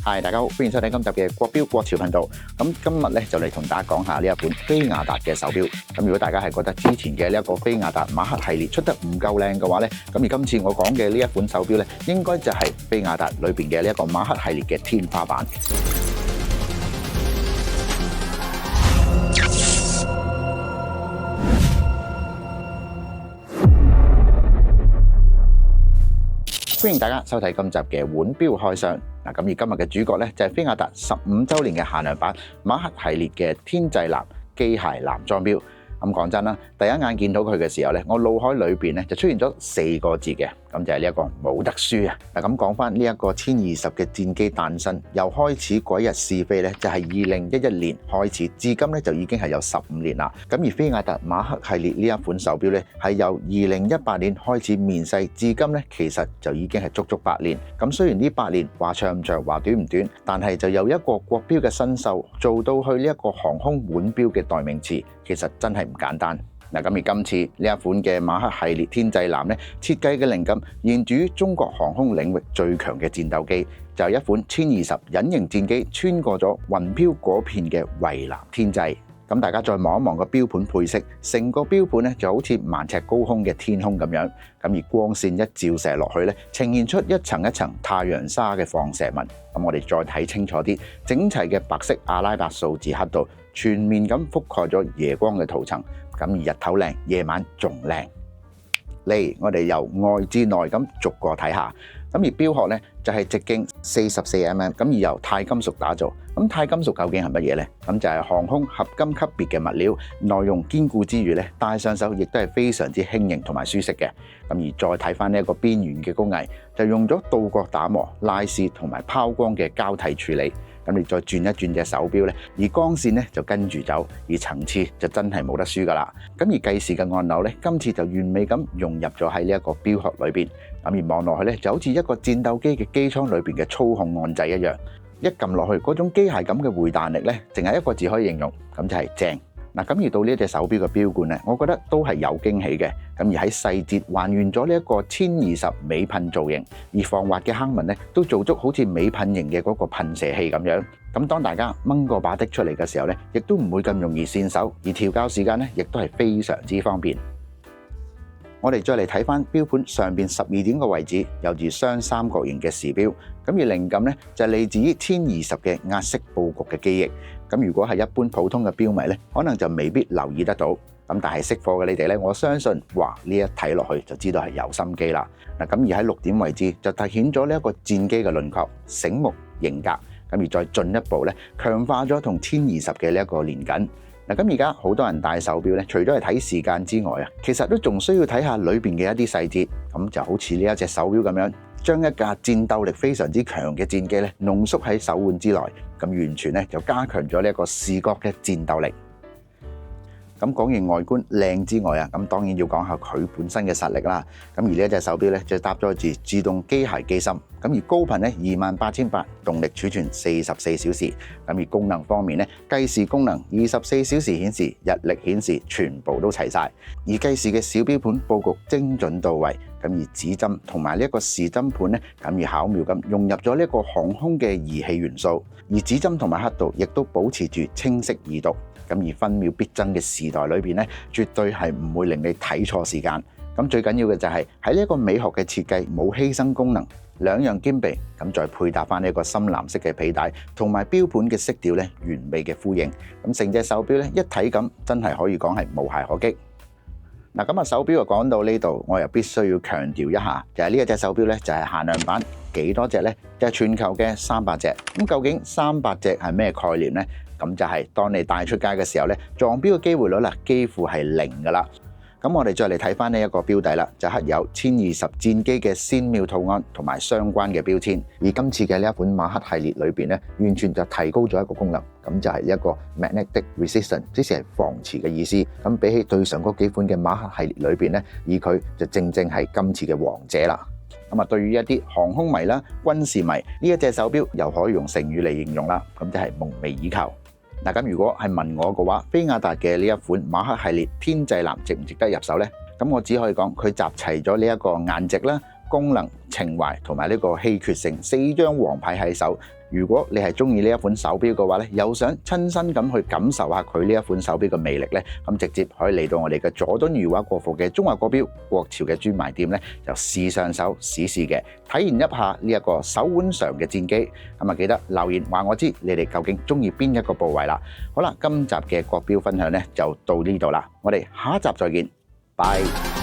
Hi， 大家好，歡迎收睇今集嘅國標國潮頻道。咁今日咧就嚟同大家講下呢一款飛亞達嘅手錶。咁如果大家係覺得之前嘅呢一個飛亞達馬克系列出得唔夠靚嘅話咧，咁而今次我講嘅呢一款手錶咧，應該就係飛亞達裏邊嘅呢一個馬克系列嘅天花板。歡迎大家收睇今集嘅腕錶開箱。嗱，咁而今日嘅主角咧就係飛亞達15週年嘅限量版馬克系列嘅天際藍機械男裝錶。咁講真啦，第一眼見到佢嘅時候咧，我腦海裏邊咧就出現咗4個字嘅，咁就係呢一個冇得輸啊！嗱，咁講翻呢一個1020嘅戰機誕生，由開始嗰日試飛咧，就係2011年開始，至今咧就已經係有15年啦。咁而飛亞達馬克系列呢一款手錶咧，係由2018年開始面世，至今咧其實就已經係足足8年。咁雖然呢8年話長唔長，話短唔短，但係就由一個國標嘅新秀做到去呢一個航空腕錶嘅代名詞，其實真係唔簡單。嗱，咁而今次呢一款嘅馬克系列天際藍咧，設計嘅靈感源自於中國航空領域最強嘅戰鬥機，就係一款1020隱形戰機穿過咗雲飄嗰片嘅蔚藍天際。咁大家再望一望個錶盤配色，成個錶盤咧就好似萬尺高空嘅天空咁樣。咁而光線一照射落去咧，呈現出一層一層太陽紗嘅放射紋。咁我哋再睇清楚啲，整齊嘅白色阿拉伯數字刻度，全面咁覆蓋咗夜光嘅塗層。咁而日頭靚，夜晚仲靚。嚟，我哋由外至內咁逐個睇下。咁而錶殼咧就係直徑44mm，咁而由鈦金屬打造。咁鈦金屬究竟係乜嘢呢？咁就係航空合金級別嘅物料，內容堅固之餘咧，戴上手亦都係非常之輕盈同埋舒適嘅。咁而再睇翻呢一個邊緣嘅工藝，就用咗倒角打磨、拉絲同埋拋光嘅膠體處理。咁你再轉一轉隻手錶咧，而光線咧就跟住走，而層次就真係冇得輸噶啦。咁而計時嘅按鈕咧，今次就完美咁融入咗喺呢一個錶殼裏邊。咁而望落去咧，就好似一個戰鬥機嘅機艙裏邊嘅操控按掣一樣，一撳落去嗰種機械感嘅回彈力咧，淨係一個字可以形容，咁就係正。嗱，咁而到呢隻手錶嘅錶冠咧，我覺得都係有驚喜嘅。咁而喺細節還原咗呢一個1020尾噴造型，而防滑嘅坑紋咧都做足好似尾噴型嘅嗰個噴射器咁樣。咁當大家掹個把的出嚟嘅時候咧，亦都唔會咁容易跣手，而調校時間咧亦都係非常之方便。我哋再嚟睇翻錶盤上邊12點嘅位置，有住雙三角形嘅時錶。咁而靈感咧就係嚟自於1020嘅壓式佈局嘅機翼。咁如果係一般普通嘅錶迷咧，可能就未必留意得到。咁但係識貨嘅你哋咧，我相信哇呢一睇落去就知道係有心機啦。嗱，咁而喺6點位置就凸顯咗呢一個戰機嘅輪廓，醒目型格。咁而再進一步咧，強化咗同1020嘅呢一個連緊。嗱，咁而家好多人戴手錶咧，除咗係睇時間之外啊，其實都仲需要睇下裏邊嘅一啲細節。咁就好似呢一隻手錶咁樣，將一架戰鬥力非常之強嘅戰機咧，濃縮喺手腕之內，咁完全咧就加強咗呢一個視覺嘅戰鬥力。咁講完外觀靚之外啊，咁當然要講下佢本身嘅實力啦。咁而呢一隻手錶咧就搭載住自動機械機芯，咁而高頻咧28800，動力儲存44小時。咁而功能方面咧，計時功能24小時顯示、日曆顯示全部都齊晒。而計時嘅小錶盤佈局精準到位，咁而指針同埋呢一個時針盤咧，咁而巧妙咁融入咗呢一個航空嘅儀器元素。而指針同埋刻度亦都保持住清晰易讀。咁而分秒必爭嘅時代裏邊咧，絕對係唔會令你睇錯時間。咁最緊要嘅就係喺呢一個美學嘅設計，冇犧牲功能，兩樣兼備。咁再配搭翻呢一個深藍色嘅皮帶，同埋錶盤嘅色調咧，完美嘅呼應。咁成隻手錶咧，一體感真係可以講係無懈可擊。嗱，咁手錶就講到呢度，我又必須要強調一下，就係呢一隻手錶咧，就係限量版，幾多隻呢？就係全球嘅300隻。咁究竟300隻係咩概念呢？咁就係當你帶出街嘅時候咧，撞錶嘅機會率啦，幾乎係0噶啦。咁我哋再嚟睇翻呢一個錶底啦，就刻有1020戰機嘅鮮妙圖案同埋相關嘅標籤。而今次嘅呢一款馬克系列裏邊咧，完全就提高咗一個功能，咁就係一個 magnetic resistant， 即係防磁嘅意思。咁比起對上嗰幾款嘅馬克系列裏邊咧，而佢就正正係今次嘅王者啦。咁啊，對於一啲航空迷啦、軍事迷，呢一隻手錶又可以用成語嚟形容啦，咁就係夢寐以求。嗱，咁如果係問我嘅話，飛亞達嘅呢一款馬克系列天際藍值唔值得入手呢？咁我只可以講佢集齊咗呢一個顏值啦、功能、情懷同埋呢個稀缺性4張王牌喺手，如果你係中意呢一款手錶嘅話咧，又想親身咁去感受下佢呢一款手錶嘅魅力咧，咁直接可以嚟到我哋嘅佐敦裕華國貨嘅中華國錶國潮嘅專賣店咧，就試上手試試嘅，體驗一下呢一個手腕上嘅戰機。咁啊，記得留言話我知你哋究竟中意邊一個部位啦。好啦，今集嘅國錶分享咧就到呢度啦，我哋下一集再見，拜。